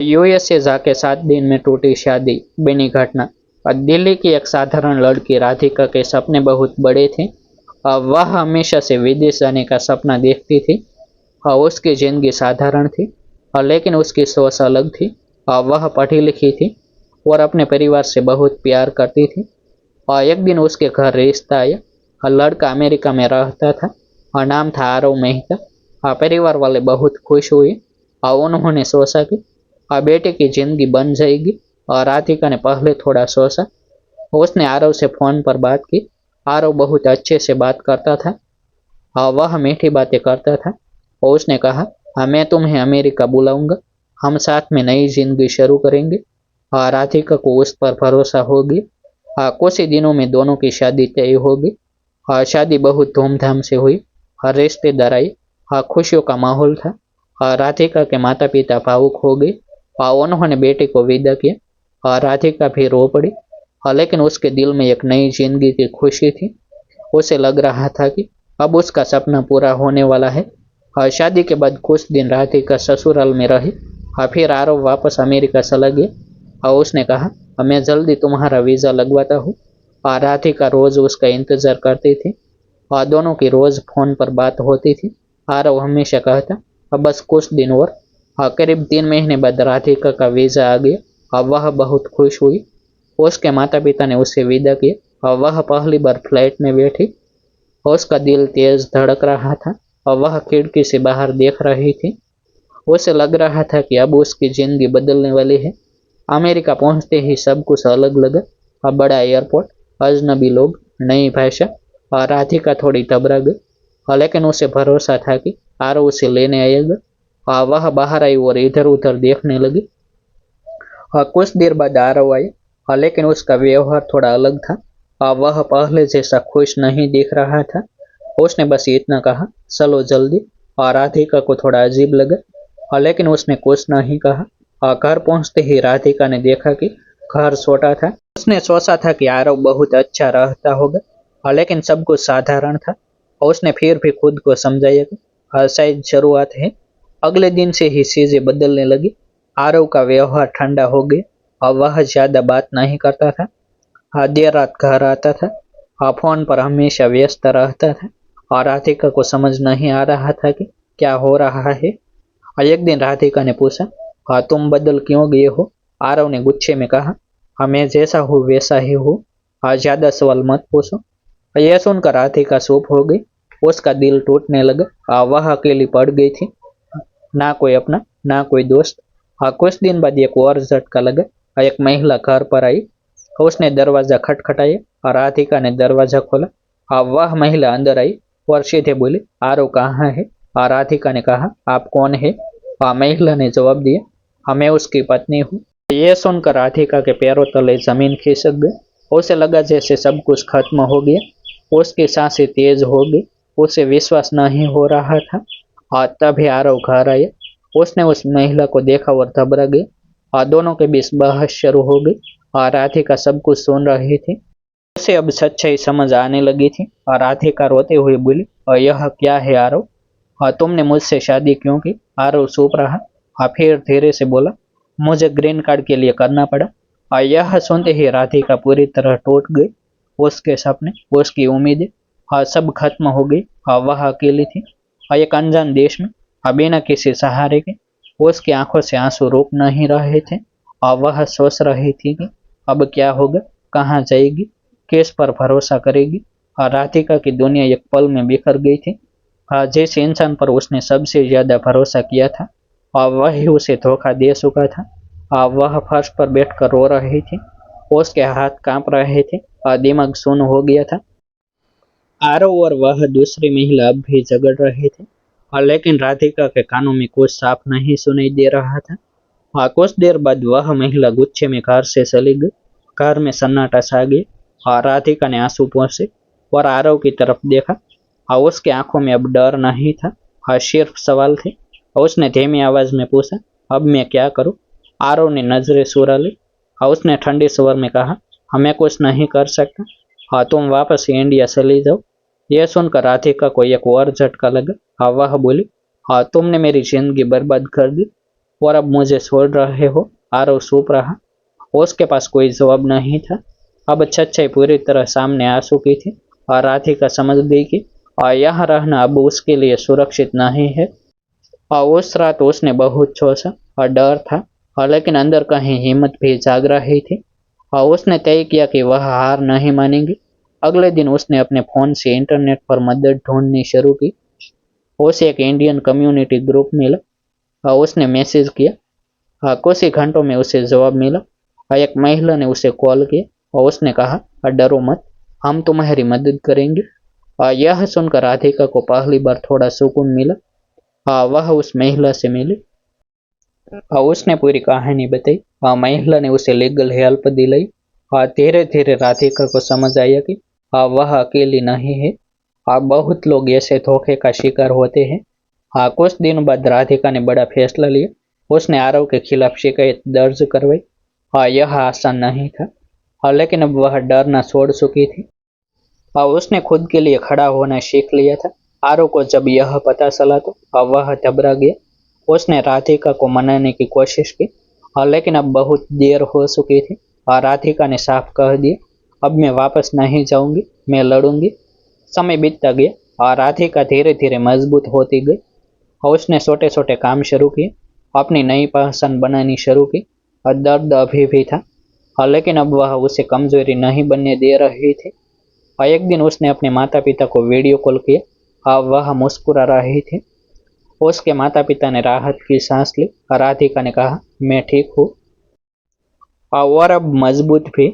US से जाके 7 दिन में टूटी शादी बनी घटना। दिल्ली की एक साधारण लड़की राधिका के सपने बहुत बड़े थे। वह हमेशा से विदेश जाने का सपना देखती थी। उसकी जिंदगी साधारण थी, लेकिन उसकी सोच अलग थी। वह पढ़ी लिखी थी और अपने परिवार से बहुत प्यार करती थी। एक दिन उसके घर रिश्ता आया। लड़का अमेरिका में रहता था और नाम था आरव मेहता। परिवार वाले बहुत खुश हुए और उन्होंने सोचा कि बेटे की जिंदगी बन जाएगी। और राधिका ने पहले थोड़ा सोचा। उसने आरव से फोन पर बात की। आरव बहुत अच्छे से बात करता था और वह मीठी बातें करता था। और उसने कहा, मैं तुम्हें अमेरिका बुलाऊंगा, हम साथ में नई जिंदगी शुरू करेंगे। राधिका को उस पर भरोसा हो गया। कुछ ही दिनों में दोनों की शादी तय हो गई। शादी बहुत धूमधाम से हुई। हर रिश्तेदार आई। खुशियों का माहौल था। राधिका के माता पिता भावुक हो गए और उन्होंने बेटे को विदा किया। राधिका भी रो पड़ी। लेकिन उसके दिल में एक नई जिंदगी की खुशी थी। उसे लग रहा था कि अब उसका सपना पूरा होने वाला है। शादी के बाद कुछ दिन राधिका ससुराल में रही। फिर आरव वापस अमेरिका चला गया और उसने कहा, मैं जल्दी तुम्हारा वीज़ा लगवाता हूँ। राधिका रोज उसका इंतजार करती थी और दोनों की रोज फोन पर बात होती थी। आरव हमेशा कहता, अब बस कुछ दिन और। करीब 3 महीने बाद राधिका का वीज़ा आ गया और वह बहुत खुश हुई। उसके माता पिता ने उसे विदा किया और वह पहली बार फ्लाइट में बैठी। उसका दिल तेज धड़क रहा था और वह खिड़की से बाहर देख रही थी। उसे लग रहा था कि अब उसकी जिंदगी बदलने वाली है। अमेरिका पहुंचते ही सब कुछ अलग लगा। अब बड़ा एयरपोर्ट, अजनबी लोग, नई भाषा। और राधिका थोड़ी घबरा गई, लेकिन उसे भरोसा था कि आरव उसे लेने आएगा। वह बाहर आई और इधर उधर देखने लगी। कुछ देर बाद आरव आई, लेकिन उसका व्यवहार थोड़ा अलग था। वह पहले जैसा खुश नहीं दिख रहा था। उसने बस इतना कहा, चलो जल्दी। राधिका को थोड़ा अजीब लगा, लेकिन उसने कुछ नहीं कहा। घर पहुंचते ही राधिका ने देखा कि घर छोटा था। उसने सोचा था कि आरव बहुत अच्छा रहता होगा, लेकिन सब कुछ साधारण था। उसने फिर भी खुद को समझाया कि शायद शुरुआत है। अगले दिन से ही चीजें बदलने लगी। आरव का व्यवहार ठंडा हो गया और वह ज्यादा बात नहीं करता था। देर रात घर आता था। फोन पर हमेशा व्यस्त रहता था और राधिका को समझ नहीं आ रहा था कि क्या हो रहा है। एक दिन राधिका ने पूछा, तुम बदल क्यों गए हो? आरव ने गुस्से में कहा, मैं जैसा हूँ वैसा ही हूँ। ज्यादा सवाल मत पूछो। यह सुनकर राधिका चुप हो गई। उसका दिल टूटने लगा। वह अकेली पड़ गई थी, ना कोई अपना, ना कोई दोस्त। कुछ दिन बाद एक और झटका लगा। एक महिला घर पर आई। उसने दरवाजा खटखटाया और राधिका ने दरवाजा खोला। वह महिला अंदर आई और सीधे बोली, आरव कहाँ है? राधिका ने कहा, आप कौन है? महिला ने जवाब दिया, मैं उसकी पत्नी हूँ। यह सुनकर राधिका के पैरों तले जमीन खिसक गई। उसे लगा जैसे सब कुछ खत्म हो गया। उसकी सांसें तेज हो गई। उसे विश्वास नहीं हो रहा था। तभी आरव घर आया। उसने उस महिला को देखा और घबरा गया। दोनों के बीच बहस शुरू हो गई। राधिका सब कुछ सुन रही थी। उसे अब सच्चाई समझ आने लगी थी। राधिका रोते हुए बोली, यह क्या है आरव? तुमने मुझसे शादी क्यों की? आरव चुप रहा। फिर धीरे से बोला, मुझे ग्रीन कार्ड के लिए करना पड़ा। यह सुनते ही राधिका पूरी तरह टूट गई। उसके सपने, उसकी उम्मीदें, सब खत्म हो गई। वह अकेली थी एक अनजान देश में, बिना किसी सहारे के। उसकी आंखों से आंसू रुक नहीं रहे थे और वह सोच रही थी कि अब क्या होगा, कहाँ जाएगी, किस पर भरोसा करेगी। राधिका की दुनिया एक पल में बिखर गई थी। जिस इंसान पर उसने सबसे ज्यादा भरोसा किया था और वही उसे धोखा दे चुका था। वह फर्श पर बैठकर रो रही थी। उसके हाथ कांप रहे थे और दिमाग सुन्न हो गया था। आरव और वह दूसरी महिला अब भी झगड़ रहे थे, लेकिन राधिका के कानों में कुछ साफ नहीं सुनाई दे रहा था। कुछ देर बाद वह महिला गुस्से में घर से चली गई। घर में सन्नाटा छा गया और राधिका ने आंसू पोंछे और आरव की तरफ देखा। उसकी आंखों में अब डर नहीं था, सिर्फ सवाल थे। उसने धीमी आवाज में पूछा, अब मैं क्या करूं? आरव ने नजरें चुरा ली। उसने ठंडे स्वर में कहा, मैं कुछ नहीं कर सकता। तुम वापस इंडिया चली जाओ। यह सुनकर राधिका को एक और झटका लगा। वह बोली, तुमने मेरी जिंदगी बर्बाद कर दी। और अब मुझे छोड़ रहे हो? आरव चुप रहा। उसके पास कोई जवाब नहीं था। अब सच्चाई पूरी तरह सामने आ चुकी थी और राधिका समझ गई कि यहाँ रहना अब उसके लिए सुरक्षित नहीं है। और उस रात उसने बहुत सोचा और डर था, और लेकिन अंदर कहीं हिम्मत भी जाग रही थी। और उसने तय किया कि वह हार नहीं मानेगी। अगले दिन उसने अपने फोन से इंटरनेट पर मदद ढूंढनी शुरू की। उसे एक इंडियन कम्युनिटी ग्रुप मिला और उसने मैसेज किया। कुछ ही घंटों में उसे जवाब मिला और एक महिला ने उसे कॉल किया और उसने कहा, डरो मत, हम तुम्हारी मदद करेंगे। और यह सुनकर राधिका को पहली बार थोड़ा सुकून मिला। वह उस महिला से मिली और उसने पूरी कहानी बताई। महिला ने उसे लीगल हेल्प दिलाई। धीरे धीरे राधिका को समझ आया कि वह अकेली नहीं है। बहुत लोग ऐसे धोखे का शिकार होते हैं। कुछ दिनों बाद राधिका ने बड़ा फैसला लिया। उसने आरव के खिलाफ शिकायत दर्ज करवाई। यह आसान नहीं था, लेकिन अब वह डरना छोड़ चुकी थी। उसने खुद के लिए खड़ा होना सीख लिया था। आरव को जब यह पता चला तो वह घबरा गया। उसने राधिका को मनाने की कोशिश की, लेकिन अब बहुत देर हो चुकी थी। राधिका ने साफ कह दिया, अब मैं वापस नहीं जाऊंगी, मैं लड़ूंगी। समय बीतता गया और राधिका धीरे धीरे मजबूत होती गई। और उसने छोटे छोटे काम शुरू किए, अपनी नई पहचान बनानी शुरू की। और दर्द अभी भी था, लेकिन अब वह उसे कमजोरी नहीं बनने दे रही थी। और एक दिन उसने अपने माता पिता को वीडियो कॉल किया। वह मुस्कुरा रही थी। उसके माता पिता ने राहत की सांस ली। राधिका ने कहा, मैं ठीक हूँ। और अब मजबूत भी।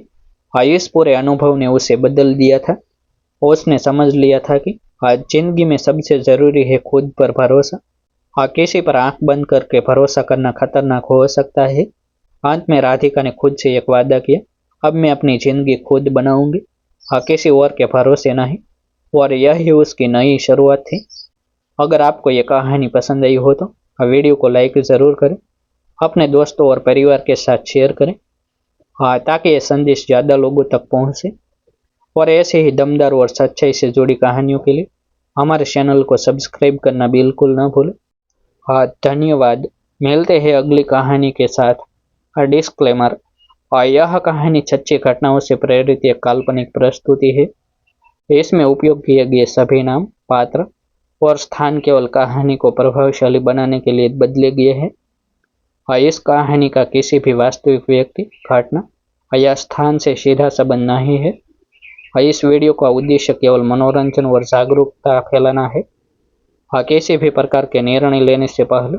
इस पूरे अनुभव ने उसे बदल दिया था। उसने समझ लिया था कि जिंदगी में सबसे जरूरी है खुद पर भरोसा। किसी पर आंख बंद करके भरोसा करना खतरनाक हो सकता है। अंत में राधिका ने खुद से एक वादा किया, अब मैं अपनी जिंदगी खुद बनाऊंगी, किसी और के भरोसे नहीं। और यही उसकी नई शुरुआत थी। अगर आपको ये कहानी पसंद आई हो तो वीडियो को लाइक ज़रूर करें, अपने दोस्तों और परिवार के साथ शेयर करें, ताकि ये संदेश ज़्यादा लोगों तक पहुँचे। और ऐसे ही दमदार और सच्चाई से जुड़ी कहानियों के लिए हमारे चैनल को सब्सक्राइब करना बिल्कुल ना भूलें। धन्यवाद। मिलते हैं अगली कहानी के साथ। डिस्क्लेमर, यह कहानी सच्ची घटनाओं से प्रेरित एक काल्पनिक प्रस्तुति है। इसमें उपयोग किए गए सभी नाम, पात्र और स्थान केवल कहानी को प्रभावशाली बनाने के लिए बदले गए हैं। इस कहानी का किसी भी वास्तविक व्यक्ति, घटना या स्थान से सीधा संबंध नहीं है। इस वीडियो का उद्देश्य केवल मनोरंजन और जागरूकता फैलाना है। किसी भी प्रकार के निर्णय लेने से पहले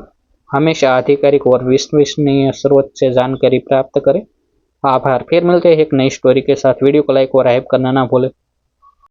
हमेशा आधिकारिक और विश्वसनीय स्रोत से जानकारी प्राप्त करें। आभार। फिर मिलते हैं एक नई स्टोरी के साथ। वीडियो को लाइक और हाइप करना ना भूलें।